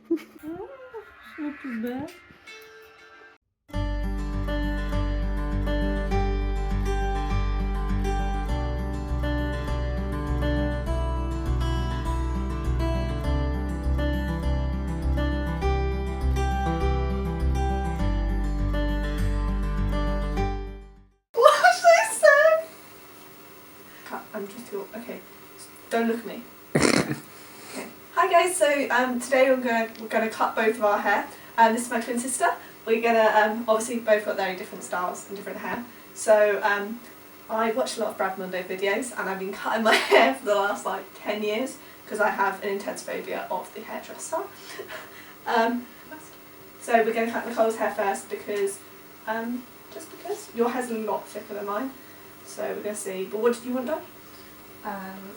Oh, it's not too bad. I'm just your okay. Don't look at me. Okay. Hi guys. So today we're gonna cut both of our hair. This is my twin sister. We're gonna obviously both got very different styles and different hair. So I watched a lot of Brad Mondo videos and I've been cutting my hair for the last like 10 years because I have an intense phobia of the hairdresser. So we're gonna cut Nicole's hair first because just because your hair's a lot thicker than mine. So we're gonna see. But what did you want done?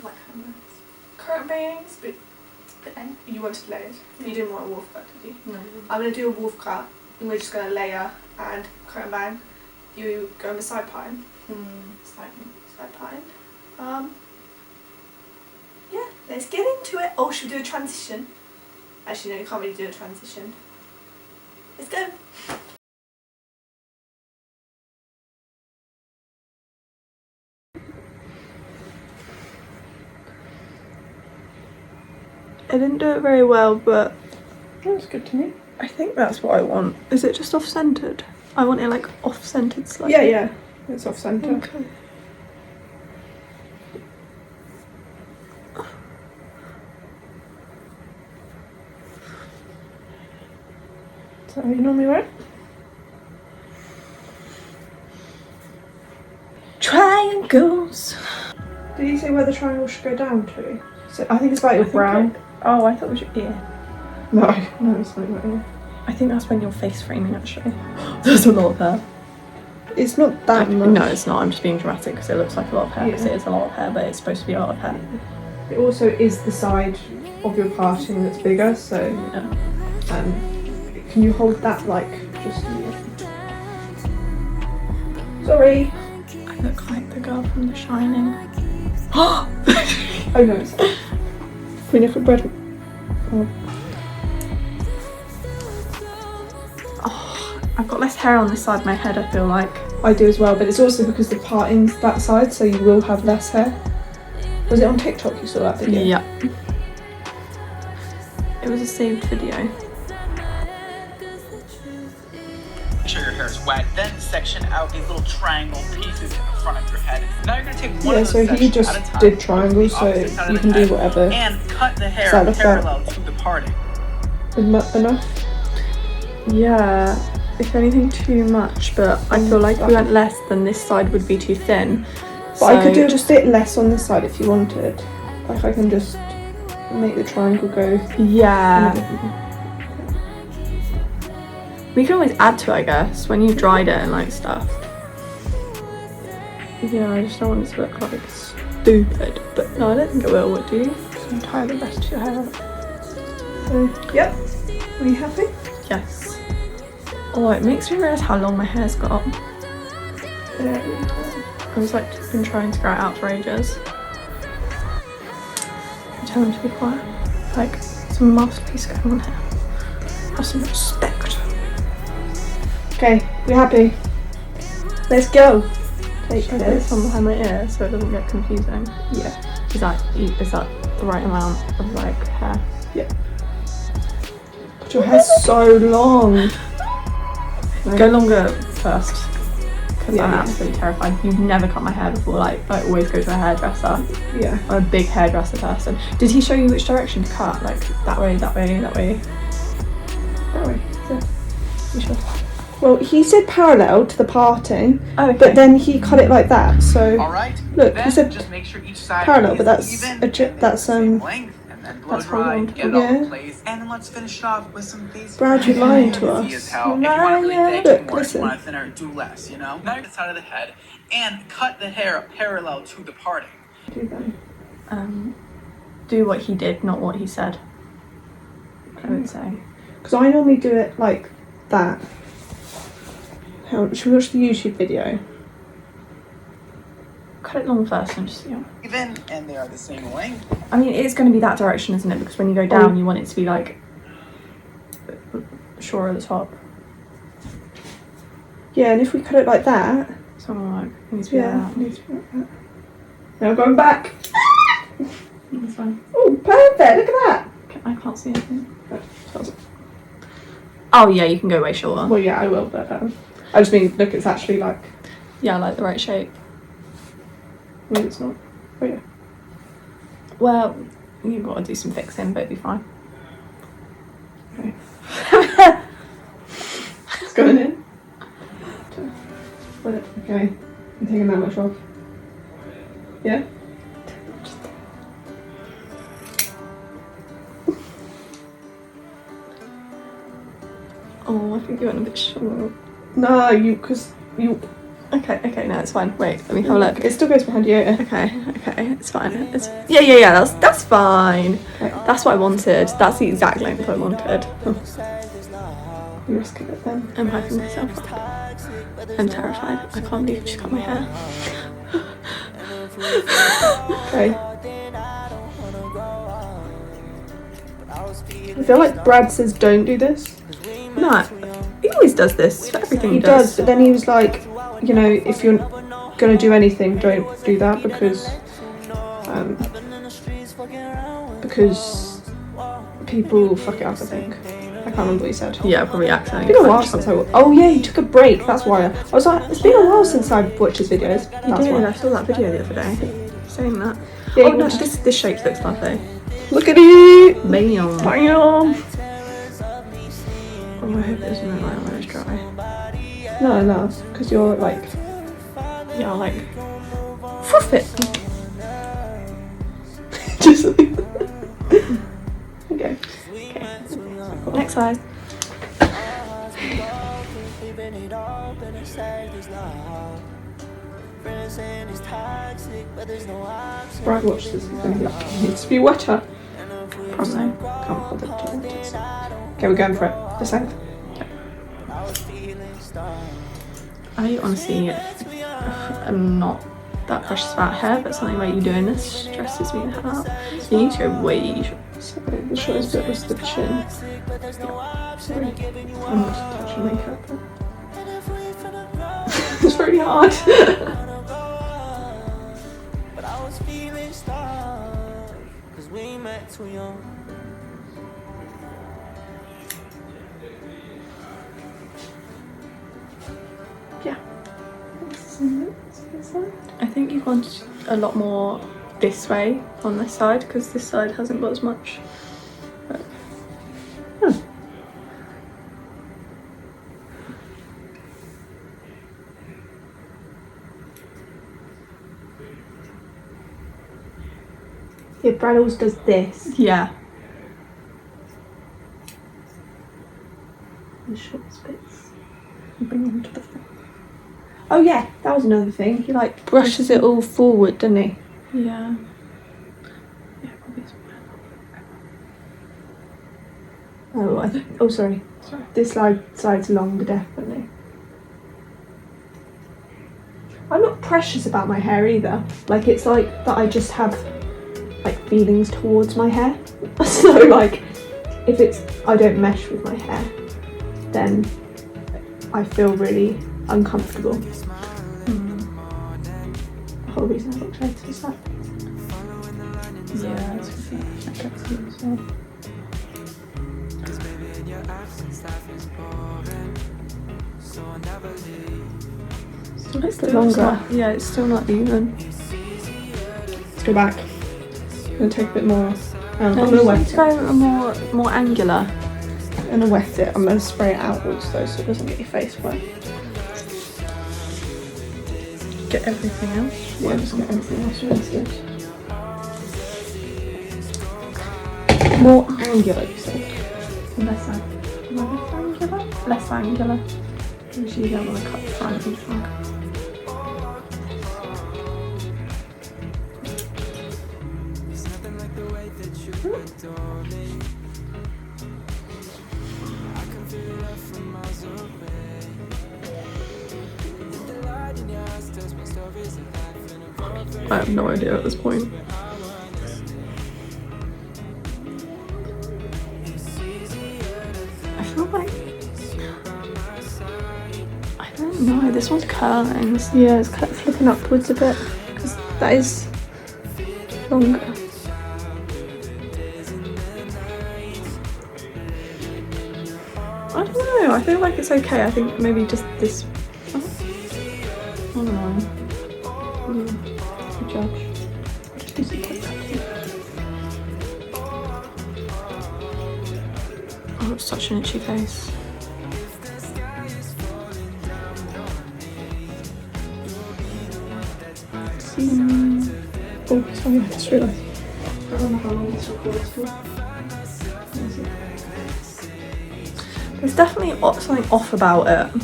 Like Curtain bangs, but you wanted layered. You didn't want a wolf cut, did you? no. I'm going to do a wolf cut, and we're just going to layer and curtain bang. You go with side pine. Side pine. Yeah, let's get into it. Oh, should we do a transition? Actually, no, you can't really do a transition. Let's go. I didn't do it very well, but That's good to me. I think that's what I want. Is it just off-centered? I want it like off-centered slightly. Yeah, it's off centre. Okay. Is that how you normally wear it? Triangles. Did you say where the triangle should go down to? So I think it's about your brow. Oh, I thought it was your ear. No, it's not your ear. I think that's when you're face framing actually. There's a lot of hair. It's not that much. No, it's not. I'm just being dramatic because it looks like a lot of hair because Yeah. it is a lot of hair, but it's supposed to be a lot of hair. It also is the side of your parting that's bigger, so Yeah. can you hold that like just sorry. I look like the girl from The Shining. Oh no, it's Queen of bread. Oh, I've got less hair on this side of my head, I feel like. I do as well, but it's also because the parting's that side, so you will have less hair. Was it on TikTok you saw that video? Yeah. It was a saved video. Make sure your hair is wet, then section out these little triangle pieces in the front of your head. Now you're going to take one Yeah, of those so he sections just at a time, did triangles, the so opposite side of you the can do head, whatever. and cut the hair Side effect. parallel to the parting. Enough? Yeah, if anything too much, but I feel like if we went less then this side would be too thin. But I could do just a bit less on this side if you wanted. Like I can just make the triangle go. Yeah. We can always add to it, I guess, when you've dried it and like stuff. Yeah, I just don't want it to look like stupid. But no, I don't think it will, would you? So tie the rest of your hair up. So, yep. Are you happy? Yes. Oh, it makes me realise how long my hair's got. Yeah. I was like, been trying to grow it out for ages. Tell him to be quiet. Like, it's a masterpiece going on here. Have some respect. Okay, we happy? Let's go. Take Should I put this. this on behind my ear so it doesn't get confusing? Yeah. Is that the right amount of like hair? Yep. But your hair's so long. Go longer first. Because Yeah, I'm yeah. absolutely terrified. You've never cut my hair before. Like, I always go to a hairdresser. Yeah. I'm a big hairdresser person. Did he show you which direction to cut? Like that way, that way, that way? That way. Yeah. You sure? Well, he said parallel to the parting, Oh, okay. but then he cut it like that. So All right. Look, then he said just make sure each side parallel, is but that's even, a and they're that's the same length, and then blow that's dry, horizontal. get it all Yeah. in place, and then let's finish it off with some face. Brad, you're lying to us. Easy as hell. If you want it really Liar. thick, Look, do more. If listen. you want it thinner, do less. You know. Now you're the side of the head, and cut the hair parallel to the parting. do that. Do what he did, not what he said. I would say. Because I normally do it like that. Should we watch the YouTube video? Cut it long first and just, yeah. Even, and they are the same length. I mean, it's going to be that direction, isn't it? Because when you go down, you want it to be like short at the top. Yeah, and if we cut it like that. Something like it needs to be Yeah, like it needs to be like that. Now going back. that. That's fine. Oh, perfect! Look at that. I can't see anything. Oh yeah, you can go way shorter. Well, yeah, I will, but I just mean, look, it's actually like. Yeah, I like the right shape. Maybe it's not. Oh yeah. Well, you've got to do some fixing, but it'll be fine. Okay. It's going in. Okay. I'm taking that much off. Yeah. Oh, I think you went a bit short. No, because you. Okay, no, it's fine. Wait, let me have a look. It still goes behind your ear. Okay, it's fine. Yeah, that's fine. Okay. That's what I wanted. That's the exact length I wanted. You risk it then. I'm hyping myself up. I'm terrified. I can't believe I just cut my hair. Okay. I feel like Brad says don't do this. No, he always does this for everything He does, but then he was like, you know, if you're gonna do anything, don't do that because people fuck it up, I think. I can't remember what he said. Yeah, probably accidentally. It's been a while since oh yeah, he took a break, that's why. I was like, it's been a while since I've watched his videos. That's Did, why. I saw that video the other day. Saying that. Yeah, Oh he no, watched- this shape looks lovely. Look at it! Bam. Bam! Oh, I hope it doesn't look like when it's dry. No, because you're like. Yeah, I'll like fluff it. Just okay. Next size. Brad watched this. It needs to be wetter. Probably. Can't bother to want it. Okay, we're going for it. This end. I honestly am not that precious about hair, but something about you doing this stresses me the hell out. You need to go way short. So the shortest bit was the chin. Sorry. I'm not touching makeup. It's very hard. Yeah. I think you've gone a lot more this way on this side because this side hasn't got as much. But... Yeah, Brad always does this. Yeah. The shortest bits. Bring them to the front. Oh yeah, that was another thing. He like brushes it all forward, doesn't he? Yeah. Yeah, probably. Oh, sorry. Sorry. This side's longer, definitely. I'm not precious about my hair either. Like, it's like that I just have like feelings towards my hair. So like, if I don't mesh with my hair, then I feel really uncomfortable. The whole reason I got creative is that. Yeah, it's good. As well. It's a bit longer. Yeah, it's still not even. Let's go back. I'm gonna take a bit more. I'm gonna wet it. Go more angular. I'm gonna wet it. I'm gonna spray it outwards though, so it doesn't get your face wet. Get everything else. Yeah, just get everything else really good. More angular, you said. Less angular. Less angular. Usually you don't want to cut the front too strong. I have no idea at this point. I feel like No, this one's curling. Yeah, it's kind of flipping upwards a bit because that is longer. I don't know, I feel like it's okay. I think maybe just this. I don't know. Good judge. Just do some quick cutting. Oh, it's such an itchy face. Oh, sorry, I just realised. I don't know how long this records for. There's definitely something off about it.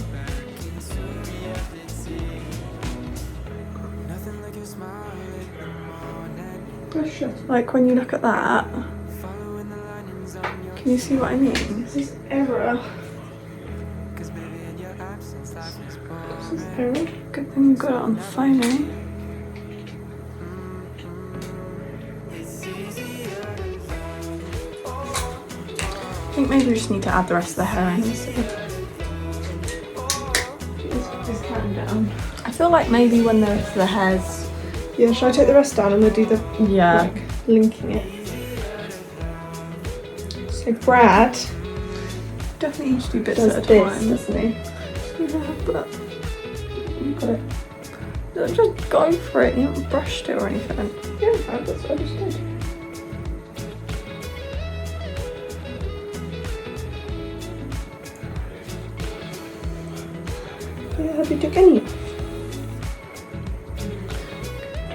Like when you look at that, can you see what I mean? This is error. This is error. Good thing you got it on the phone, eh? I think maybe we just need to add the rest of the hair in. Just cutting down. I feel like maybe when the rest of the hair's... Yeah, should I take the rest down and we'll do the like linking it? So Brad Definitely need to do bits does at a this, time. doesn't he? Yeah, but You got it. just go for it. You haven't brushed it or anything. Yeah, that's what I just did. Yeah, have you took any?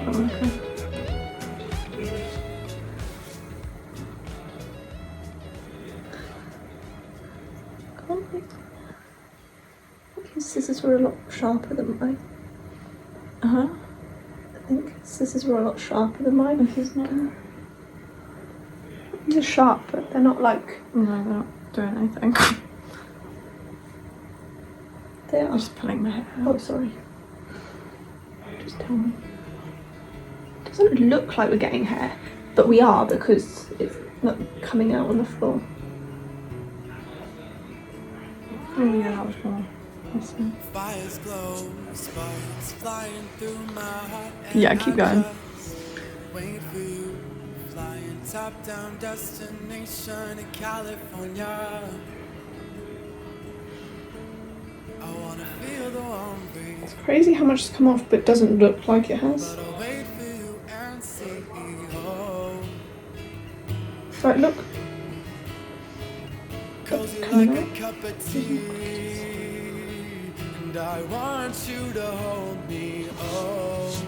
Oh, okay. His scissors were a lot sharper than mine. Uh-huh. I think his scissors were a lot sharper than mine. This is not... These are sharp, but they're not like... No, they're not doing anything. They I'm are. just pulling my hair Oh, out. sorry. Just tell me. It doesn't look like we're getting hair, but we are because it's not coming out on the floor. Oh yeah, that was more. Fires glow, sparks flying through my heart. Yeah, keep going. Wait for you, flying top down, destination in California. I wanna feel the warm breeze, It's crazy how much has come off, but doesn't look like it has. but I'll wait for you and see. Oh, Right, look. cozy coming like a out. cup of tea, and I want you to hold me. Oh,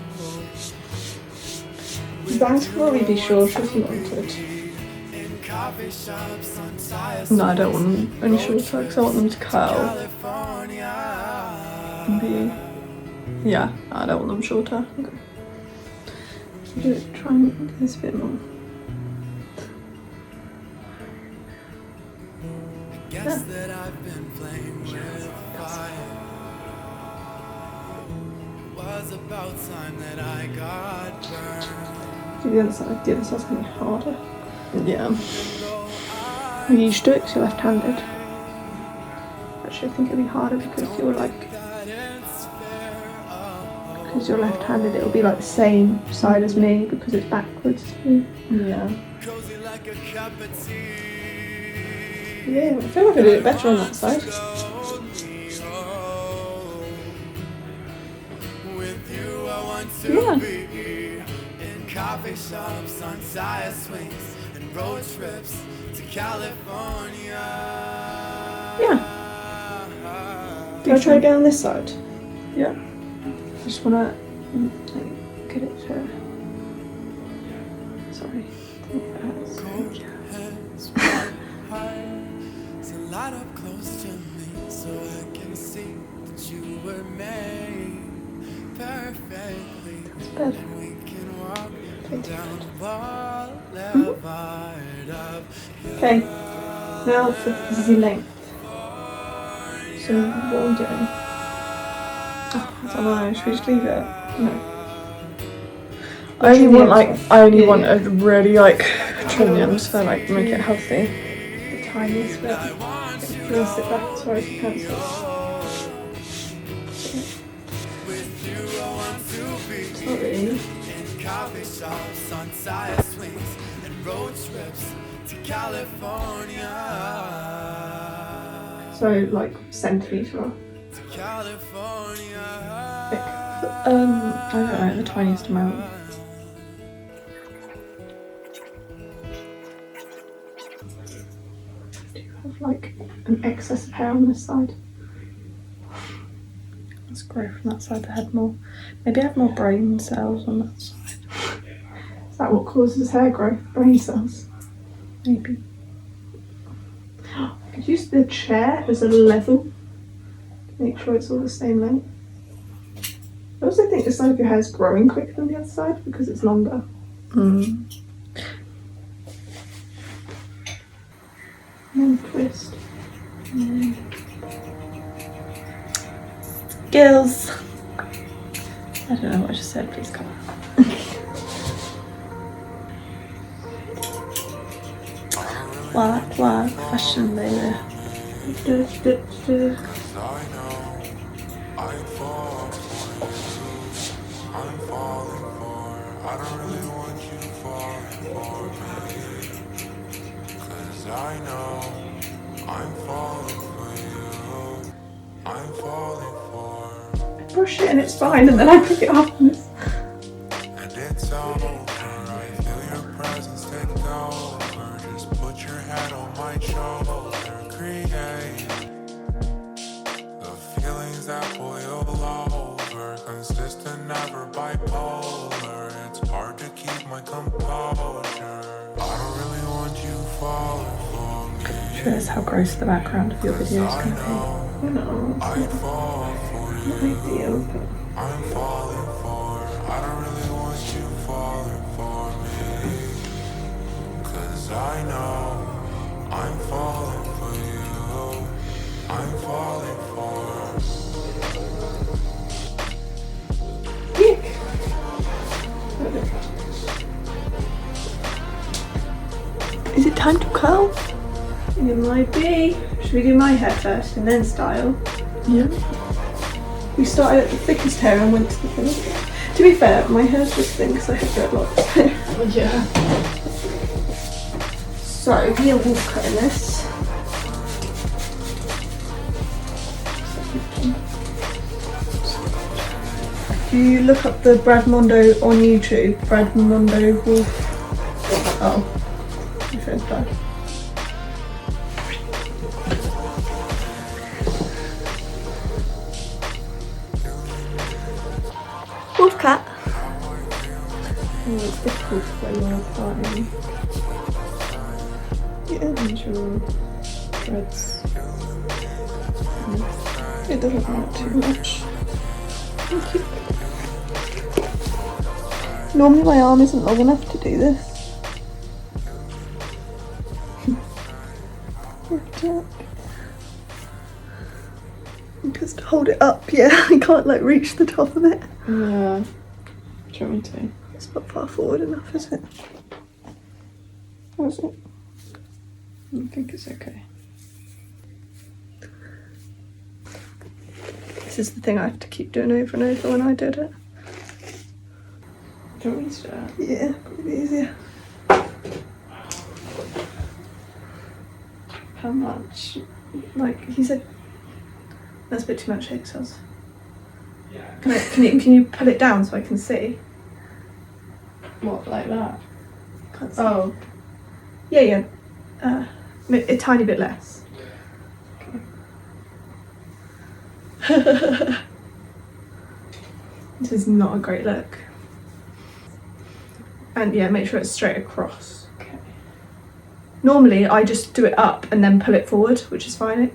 The bangs could probably be shorter if you wanted. in coffee shops on tires. No, I don't want them any shorter because I want them to curl California. and be... Yeah, I don't want them shorter. Okay. Do it, try and do this a bit more. Guess that I've been playing with fire. Was about time that I got burned. Do the other side. The other side's going to be harder. Yeah. You used to do it because you're left-handed. Actually, I think it'll be harder because you're like... That it's fair. Oh, Because you're left-handed, it'll be like the same side as me because it's backwards. Yeah. cozy like a cup of tea. Yeah, I feel like I did it better on that side. Hold me, oh. With you, I want to Yeah. be in coffee shops, on tire swings, and road trips to California. Yeah. Do I try again on this side? Yeah. I just want to get it to... Sorry. Cold hands, so light up close to me so I can see that you were made perfectly. Better. And we can walk down the boulevard of Okay. Now for the length. So what are we doing? I don't know, should we just leave it? No. I only want Yeah, want yeah. a really like trim the end so like make it healthy. The tiniest bit. Please sit back as far as you can. So you. In coffee shops, on tire swings, and road trips to California. So like centimetre. To California. I don't know, the tiniest amount. Do you have like an excess of hair on this side? Let's grow from that side of the head more. Maybe I have more brain cells on that side. Is that what causes hair growth? Brain cells? Maybe. Could use the chair as a level. Make sure it's all the same length. I also think this side of your hair is growing quicker than the other side because it's longer. Mm. And then twist. Skills. I don't know what I just said, please come on. What, fashion baby. I know I fall for you. I'm falling for. I don't really want you falling for me. 'Cause I know I'm falling for you. I'm falling for. Brush it and it's fine, and then I pick it up and it's... And it's over. I feel your presence take over. Just put your head on my shoulder. Create the feelings that boil over. Consistent, never bipolar. It's hard to keep my composure. I don't really want you falling for me. Sure is how gross the background of your video is going to I know, I'd fall for it's not you. ideal, but... I'm falling for. I don't really want you falling for me. 'Cause I know I'm falling for you. I'm falling for. Is it time to curl? It might be. Should we do my hair first and then style? Yeah. We started at the thickest hair and went to the thinnest. To be fair, my hair's just thin because I have dreadlocks. Yeah. So, we are wolf cutting this. If you look up the Brad Mondo on YouTube, Brad Mondo wolf. Oh, my phone's bad. Wolf cut. Oh, it's difficult when you're cutting. Yeah, and your dreads. It doesn't hurt too much. Thank you. Normally my arm isn't long enough to do this. Just hold it up, yeah. I can't like reach the top of it. Yeah. Do you want me to? It's not far forward enough, is it? Or is it? I think it's okay. This is the thing I have to keep doing over and over when I did it. Do you want me to do it? Yeah, probably easier. How much? Like he said, that's a bit too much pixels. Can you pull it down so I can see? What, like that? Can't see. Oh. Yeah. A tiny bit less. This is not a great look. And yeah, make sure it's straight across. Okay. Normally I just do it up and then pull it forward, which is fine.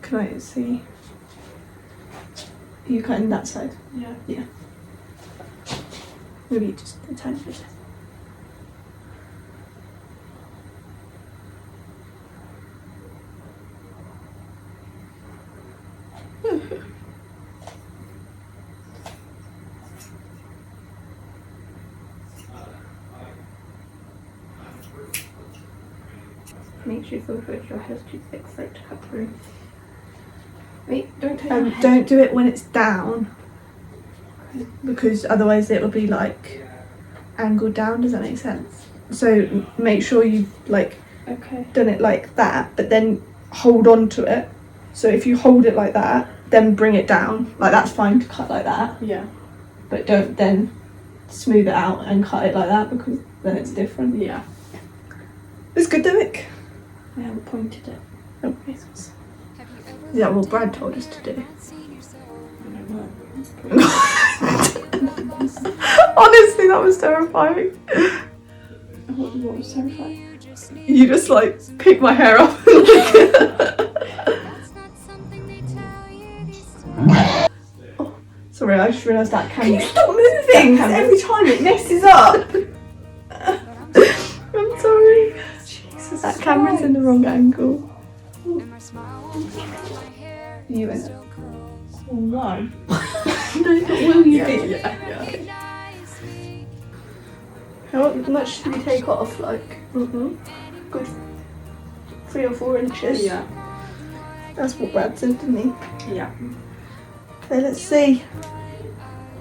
Can I see? Are you cutting that side? Yeah. Yeah. Maybe just a tiny bit. Make sure you feel good. Your hair's too thick for it to cut through. Wait, don't take your head. Don't do it when it's down. because otherwise it'll be like angled down. Does that make sense? So make sure you've like done it like that, but then hold on to it. So if you hold it like that, then bring it down. Like that's fine to cut like that. Yeah. But don't then smooth it out and cut it like that, because then it's different. Yeah. It's good though, Mick. I haven't pointed it. Oh, Jesus. Is that what Brad told us to do? Honestly, that was terrifying. What was terrifying? You just like pick my hair up. Oh, sorry, I just realised that camera. Can you stop moving? Every time it messes up. I'm sorry. Jesus, that camera's in the wrong angle. You in it? Oh, no. No, but will you be? Yeah. How much did we take off? Like, good 3 or 4 inches. Yeah. That's what Brad said to me. Yeah. So let's see.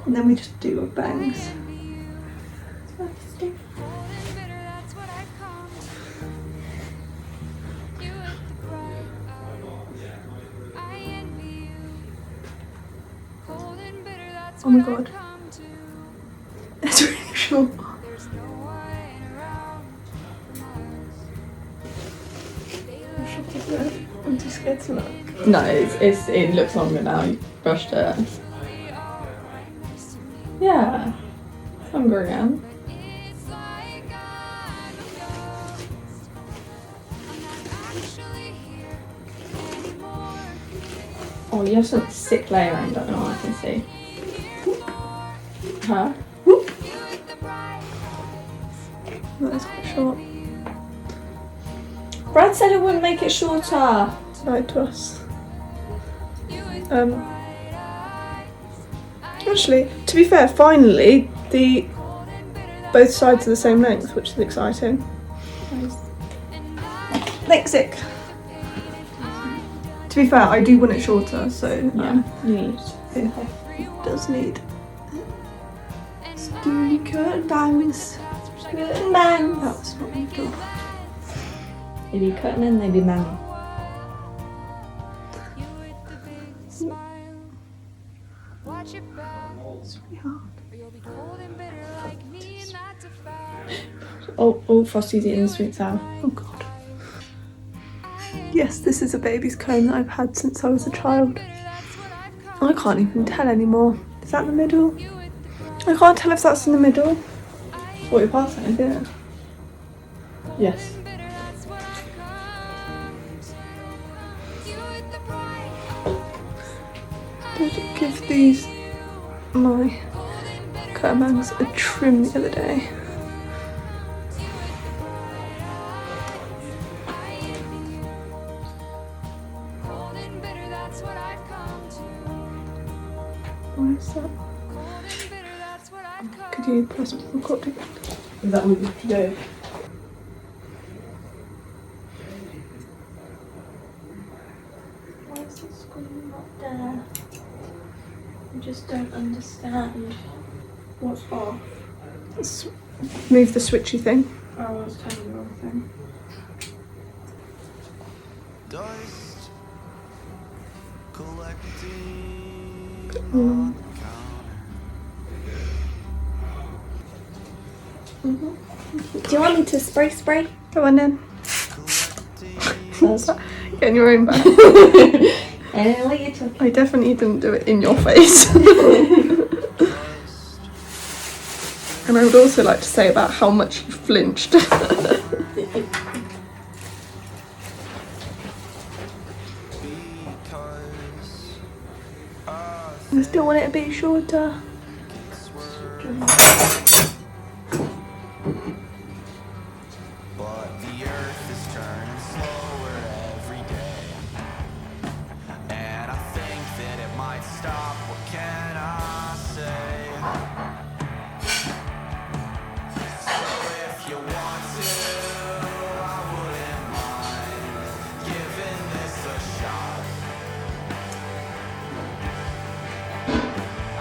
And then we just do our bangs. Oh my god. That's really short. I'm too scared to look. No, it looks longer now. You brushed it. Yeah. It's longer again. Oh, you have some sick layering going on, I can see. Huh? That is quite short. Brad said it wouldn't make it shorter. Lied to us. Actually, to be fair, finally both sides are the same length, which is exciting. Lexic. To be fair, I do want it shorter, so Yeah, you need. it does need. Let's do curtain bangs. Curtain bangs. That's what we do. They be cutting in, they be banging. It's really hard. Oh, Frosty's eating the sweet sour. Oh god. Yes, this is a baby's comb that I've had since I was a child. I can't even tell anymore. Is that the middle? I can't tell if that's in the middle. What, you're passing, is Yeah. Yes. Did give these my curtain bangs a trim the other day. Where is that? Could you press recording? Is that what you have to do? Why is the screen not there? I just don't understand. What's off? Let's move the switchy thing. Oh, I was telling you the wrong thing. Dust collecting. Do you want me to spray? Go on then. Getting your own back. And what you talking? I definitely didn't do it in your face. And I would also like to say about how much you flinched. I still want it a bit shorter. But the earth is turning slower every day. And I think that it might stop. What can I say? So if you want to, I wouldn't mind giving this a shot.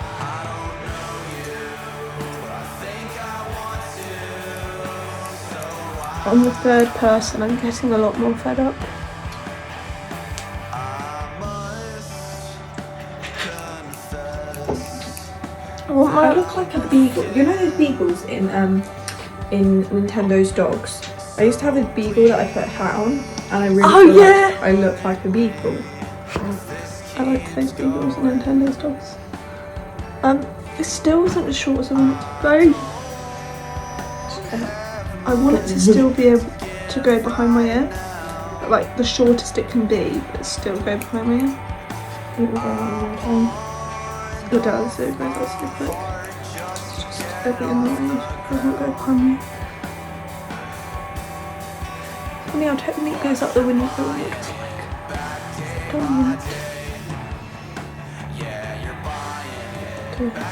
I don't know On the third person, I'm getting a lot more fed up. I look like a beagle. You know those beagles in Nintendo's dogs? I used to have a beagle that I put a hat on, and I really feel like I look like a beagle. I like those beagles in Nintendo's dogs. It still isn't as short as I want it to go. I want it to still be able to go behind my ear, like the shortest it can be, but still go behind my ear. It will go on your time. It does, it goes out so quick. It's just a bit annoying, it doesn't go behind me. Funny how technically it goes up the window, but like, it's like, done yet. Okay.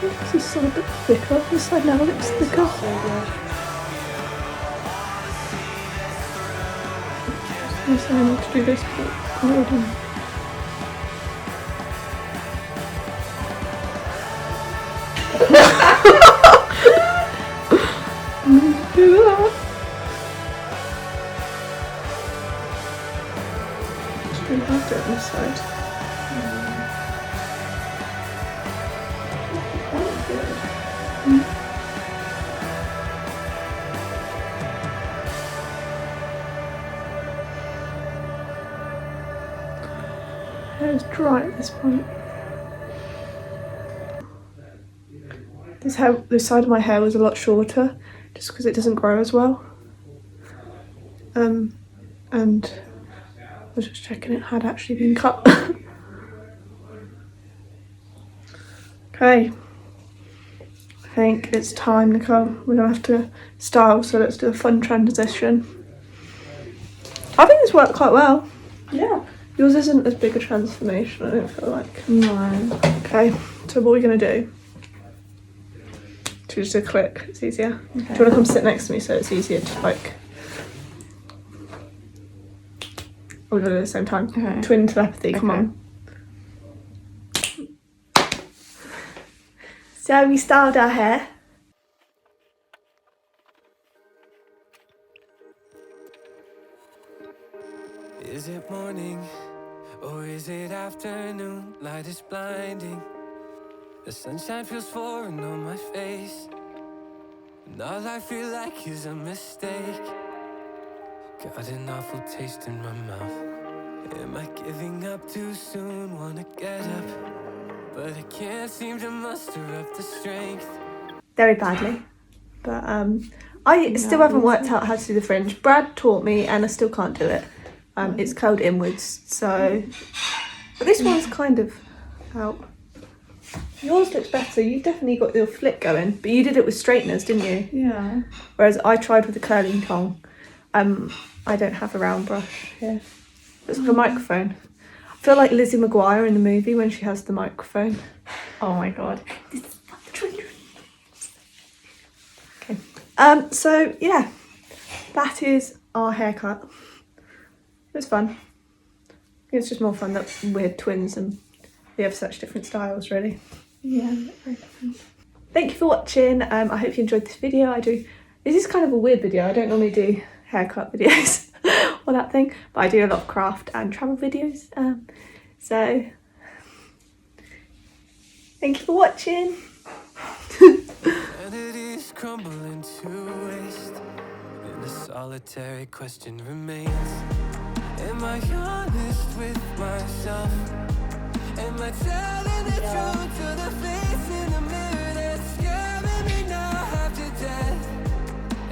This is sort of a bit thicker. This side now looks thicker. So good. I need to do this, but already. Do that. Just really hard to do it on this side. Hair is dry at this point. This side of my hair was a lot shorter, just because it doesn't grow as well. And I was just checking it had actually been cut. Okay. I think it's time, Nicole. We're gonna have to style, so let's do a fun transition. I think this worked quite well. Yeah. Yours isn't as big a transformation, I don't feel like. No. Okay, so what are we gonna do? Should we just do a click? It's easier. Okay. Do you wanna come sit next to me so it's easier to like... We're gonna do it at the same time. Okay. Twin telepathy, come Okay. on. So we styled our hair. Is it morning or is it afternoon? Light is blinding. The sunshine feels foreign on my face. And all I feel like is a mistake. Got an awful taste in my mouth. Am I giving up too soon? Wanna get up, but I can't seem to muster up the strength. Very badly. But I still haven't worked out how to do the fringe. Brad taught me and I still can't do it. It's curled inwards, so... But this one's kind of out. Yours looks better. You definitely got your flick going, but you did it with straighteners, didn't you? Yeah. Whereas I tried with a curling tong. I don't have a round brush here. It's like a microphone. I feel like Lizzie McGuire in the movie when she has the microphone. Oh my god. Okay. So yeah, that is our haircut. It was fun. It's just more fun that we're twins and we have such different styles, really. Yeah. Thank you for watching. I hope you enjoyed this video. This is kind of a weird video. I don't normally do haircut videos or that thing, but I do a lot of craft and travel videos. So thank you for watching. Vanities crumble into waste, and a solitary question remains. Am I honest with myself? Am I telling the truth to the face in the mirror that's scaring me now after death?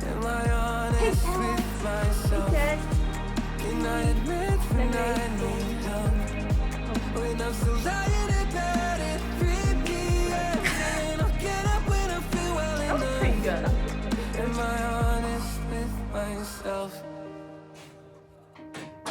Am I honest with myself? Can I admit when I need help? When I'm still lying in bed at 3 p.m. saying I'll get up when I'm myself.